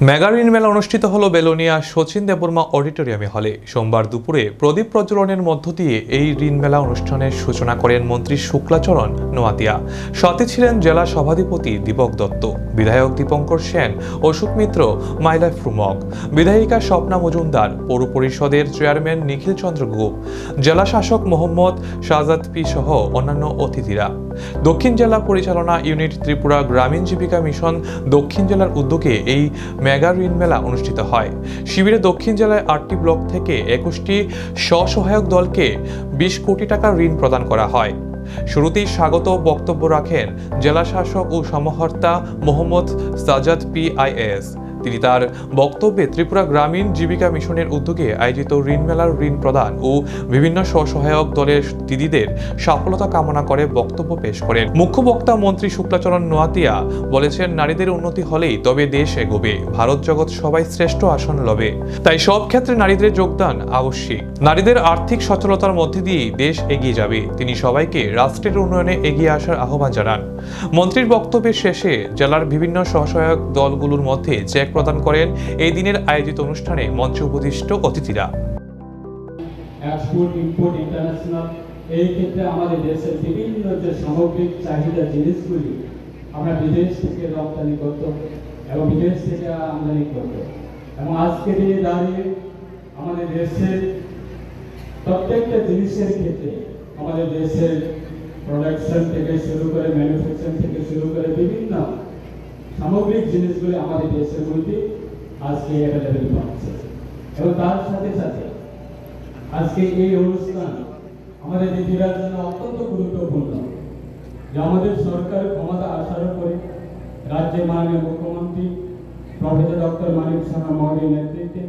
Mega ঋণ মেলা অনুষ্ঠিত হলো বেলোনিয়া শচীন দেববর্মা অডিটোরিয়ামে হলে। সোমবার দুপুরে প্রদীপ প্রজ্বলনের মধ্য দিয়ে এই ঋণ মেলা অনুষ্ঠানের সূচনা করেন মন্ত্রী শুক্লাচরণ নোয়াতিয়া। সাথে ছিলেন জেলা সভাধিপতি দীপক দত্ত, বিধায়ক দীপঙ্কর সেন, অশোক মিত্র, মাইলা ফ্রুমক, বিধায়িকা স্বপ্না মজুমদার, পৌর পরিষদের চেয়ারম্যান নিখিল চন্দ্র গুপ, জেলা শাসক মোহাম্মদ শাহজাদ পি সহ অন্যান্য অতিথিরা। দক্ষিণ জেলা পরিচালনা ইউনিট ত্রিপুরা গ্রামীণ জীবিকা মিশন দক্ষিণ জেলার উদ্যোগে এই মেগা ঋণ মেলা অনুষ্ঠিত হয়। শিবিরে দক্ষিণ জেলায় 8টি ব্লক থেকে 21টি স্বসহায়ক দলকে 20 কোটি টাকা ঋণ প্রদান করা হয়। শুরুতেই স্বাগত বক্তব্য রাখেন জেলা শাসক ও সমাহর্তা মোহাম্মদ সাজাদ PIS। তিনি তার বক্তব্যে ত্রিপুরা গ্রামীণ জীবিকা মিশনের উদ্যোগে আয়োজিত ঋণ মেলার ঋণ প্রদান ও বিভিন্ন স্বসহায়ক দলের দিদিদের সফলতা কামনা করে বক্তব্য পেশ করেন। মুখ্য বক্তা মন্ত্রী শুক্লাচরণ নোয়াতিয়া বলেছেন, নারীদের উন্নতি হলেই তবে দেশ এগোবে, ভারত জগৎ সবাই শ্রেষ্ঠ আসন লবে। তাই সব ক্ষেত্রে নারীদের যোগদান আবশ্যিক। নারীদের আর্থিক সচ্ছলতার মধ্যে দিয়েই দেশ এগিয়ে যাবে। তিনি সবাইকে রাষ্ট্রের উন্নয়নে এগিয়ে আসার আহ্বান জানান। মন্ত্রীর বক্তব্যের শেষে জেলার বিভিন্ন স্বসহায়ক দলগুলোর মধ্যে চেক প্রদান করেন এই দিনের আয়োজিত অনুষ্ঠানে মঞ্চে উপবিষ্ট অতিথিরা। এক্সপোর্ট ইম্পোর্ট ইন্টারন্যাশনাল এই ক্ষেত্রে আমাদের দেশের বিভিন্ন যে সামগ্রিক চাহিদা জিনিসগুলি আমরা বিদেশ থেকে রপ্তানি করত এবং বিদেশ থেকে আমদানি করত, এবং আজকে দিনে দাঁড়িয়ে আমাদের দেশের প্রত্যেকটা জিনিসের ক্ষেত্রে আমাদের দেশের প্রোডাকশন থেকে শুরু করে ম্যানুফ্যাকচারিং থেকে শুরু করে বিভিন্ন সামগ্রিক জিনিসগুলি আমাদের দেশের মধ্যে আজকে অ্যাভেলেবেল পাচ্ছে। এবং তার সাথে সাথে আজকে এই অনুষ্ঠান আমাদের দিদিরা জন্য অত্যন্ত গুরুত্বপূর্ণ, যে আমাদের সরকার ক্ষমতা আসার পরে রাজ্যের মাননীয় মুখ্যমন্ত্রী প্রফেসর ডক্টর মানিক সাহা মহোদয়ের নেতৃত্বে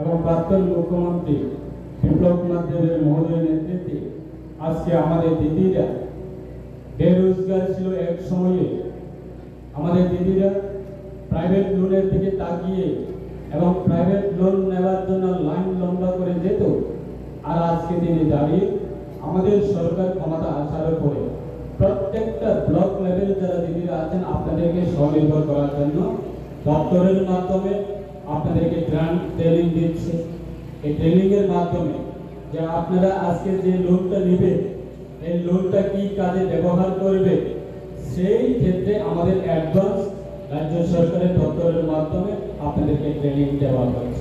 এবং প্রাক্তন মুখ্যমন্ত্রী বিপ্লব কুমার দেবের মহোদয়ের নেতৃত্বে আজকে আমাদের দিদিরা বেরোজগার ছিল এক সময়ে। আমাদের দিদিরা প্রাইভেট লোনের দিকে তাকিয়ে এবং প্রাইভেট লোন নেওয়ার জন্য লাইন লম্বা করে যেত, আর আজকে দিনে দাঁড়িয়ে আমাদের সরকার ক্ষমতা আসার পরে প্রত্যেকটা ব্লক লেভেল যারা দিদিরা আছেন আপনাদেরকে স্বনির্ভর করার জন্য দপ্তরের মাধ্যমে আপনাদেরকে গ্রান্ট ট্রেনিং দিচ্ছে। এই ট্রেনিং এর মাধ্যমে যে আপনারা আজকে যে লোনটা নেবে এই লোনটা কি কাজে ব্যবহার করবে সেই ক্ষেত্রে আমাদের অ্যাডভান্স রাজ্য সরকারের দপ্তরের মাধ্যমে আপনাদেরকে ট্রেনিং দেওয়া হচ্ছে।